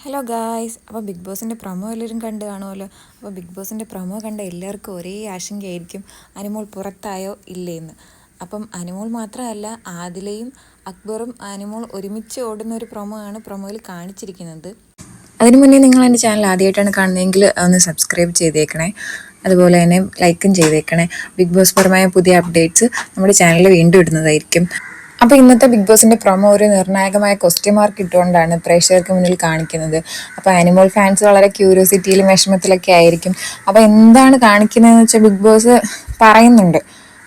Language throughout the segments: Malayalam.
ഹലോ ഗായ്സ്, അപ്പോൾ ബിഗ് ബോസിൻ്റെ പ്രൊമോ എല്ലാവരും കണ്ടു കാണുമല്ലോ. അപ്പോൾ ബിഗ് ബോസിൻ്റെ പ്രൊമോ കണ്ട എല്ലാവർക്കും ഒരേ ആശങ്കയായിരിക്കും, അനുമോൾ പുറത്തായോ ഇല്ലേന്ന്. അപ്പം അനുമോൾ മാത്രമല്ല, ആദിലയും അക്ബറും അനുമോൾ ഒരുമിച്ച് ഓടുന്ന ഒരു പ്രൊമോ ആണ് പ്രൊമോയിൽ കാണിച്ചിരിക്കുന്നത്. അതിനു മുന്നേ നിങ്ങൾ എൻ്റെ ചാനൽ ആദ്യമായിട്ടാണ് കാണുന്നതെങ്കിൽ ഒന്ന് സബ്സ്ക്രൈബ് ചെയ്തേക്കണേ, അതുപോലെ തന്നെ ലൈക്കും ചെയ്തേക്കണേ. ബിഗ് ബോസ് പരമായ പുതിയ അപ്ഡേറ്റ്സ് നമ്മുടെ ചാനലിൽ വീണ്ടും ഇടുന്നതായിരിക്കും. അപ്പോൾ ഇന്നത്തെ ബിഗ് ബോസിൻ്റെ പ്രൊമോ ഒരു നിർണായകമായ ക്വസ്റ്റ്യൻ മാർക്ക് ഇട്ടുകൊണ്ടാണ് പ്രേക്ഷകർക്ക് മുന്നിൽ കാണിക്കുന്നത്. അപ്പോൾ അനിമൽ ഫാൻസ് വളരെ ക്യൂരിയോസിറ്റിയിലും വിഷമത്തിലൊക്കെ ആയിരിക്കും. അപ്പോൾ എന്താണ് കാണിക്കുന്നതെന്ന് വെച്ചാൽ ബിഗ് ബോസ് പറയുന്നുണ്ട്,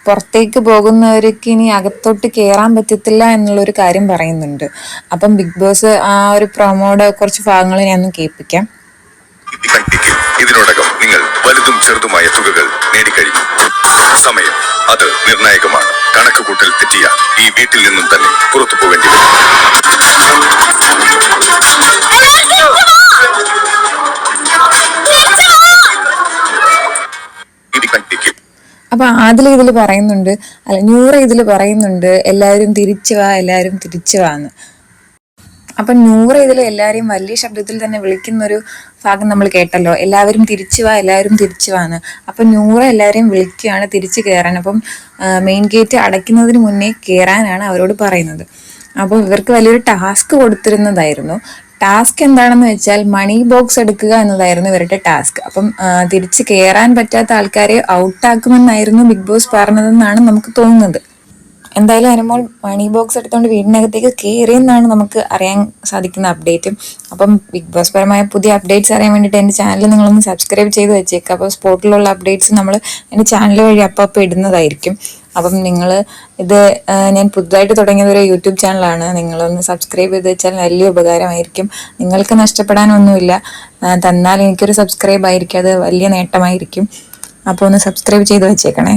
പുറത്തേക്ക് പോകുന്നവർക്ക് ഇനി അകത്തോട്ട് കയറാൻ പറ്റത്തില്ല എന്നുള്ളൊരു കാര്യം പറയുന്നുണ്ട്. അപ്പം ബിഗ് ബോസ് ആ ഒരു പ്രൊമോയുടെ കുറച്ച് ഭാഗങ്ങൾ ഞാൻ ഒന്ന് കേൾപ്പിക്കാം. ഇതിനോടകം നിങ്ങൾ വലുതും ചെറുതുമായ തുകകൾ നേടിക്കഴിഞ്ഞു. സമയം അത് നിർണായകമാണ്. കണക്കുകൂട്ടൽ തെറ്റിയ ഈ വീട്ടിൽ നിന്നും തന്നെ പുറത്തു പോകേണ്ടി വരും. അപ്പൊ ആദില ഇതിൽ പറയുന്നുണ്ട്, അല്ല നൂറ ഇതിൽ പറയുന്നുണ്ട്, എല്ലാവരും തിരിച്ചു വാ, എല്ലാവരും തിരിച്ചു വാന്ന്. അപ്പം നൂറ് ഇതിൽ എല്ലാവരെയും വലിയ ശബ്ദത്തിൽ തന്നെ വിളിക്കുന്നൊരു ഭാഗം നമ്മൾ കേട്ടല്ലോ, എല്ലാവരും തിരിച്ചു വാ, എല്ലാവരും തിരിച്ചു വാന്ന്. അപ്പം നൂറ് എല്ലാവരെയും വിളിക്കുകയാണ് തിരിച്ചു കയറാൻ. അപ്പം മെയിൻ ഗേറ്റ് അടയ്ക്കുന്നതിന് മുന്നേ കയറാനാണ് അവരോട് പറയുന്നത്. അപ്പോൾ ഇവർക്ക് വലിയൊരു ടാസ്ക് കൊടുത്തിരുന്നതായിരുന്നു. ടാസ്ക് എന്താണെന്ന് വെച്ചാൽ മണി ബോക്സ് എടുക്കുക എന്നതായിരുന്നു ഇവരുടെ ടാസ്ക്. അപ്പം തിരിച്ച് കയറാൻ പറ്റാത്ത ആൾക്കാരെ ഔട്ടാക്കുമെന്നായിരുന്നു ബിഗ് ബോസ് പറഞ്ഞതെന്നാണ് നമുക്ക് തോന്നുന്നത്. എന്തായാലും അനുമോൾ മണി ബോക്സ് എടുത്തുകൊണ്ട് വീടിനകത്തേക്ക് കയറിയെന്നാണ് നമുക്ക് അറിയാൻ സാധിക്കുന്ന അപ്ഡേറ്റും. അപ്പം ബിഗ് ബോസ് പരമായ പുതിയ അപ്ഡേറ്റ്സ് അറിയാൻ വേണ്ടിയിട്ട് എൻ്റെ ചാനൽ നിങ്ങളൊന്ന് സബ്സ്ക്രൈബ് ചെയ്ത് വെച്ചേക്കുക. അപ്പോൾ സ്പോട്ടിലുള്ള അപ്ഡേറ്റ്സ് നമ്മൾ എൻ്റെ ചാനൽ വഴി അപ്പോൾ ഇടുന്നതായിരിക്കും. അപ്പം നിങ്ങൾ ഇത് ഞാൻ പുതുതായിട്ട് തുടങ്ങിയത് ഒരു യൂട്യൂബ് ചാനലാണ്. നിങ്ങളൊന്ന് സബ്സ്ക്രൈബ് ചെയ്ത് വെച്ചാൽ വലിയ ഉപകാരമായിരിക്കും. നിങ്ങൾക്ക് നഷ്ടപ്പെടാനൊന്നുമില്ല, തന്നാൽ എനിക്കൊരു സബ്സ്ക്രൈബ് ആയിരിക്കും, അത് വലിയ നേട്ടമായിരിക്കും. അപ്പോൾ ഒന്ന് സബ്സ്ക്രൈബ് ചെയ്ത് വെച്ചേക്കണേ.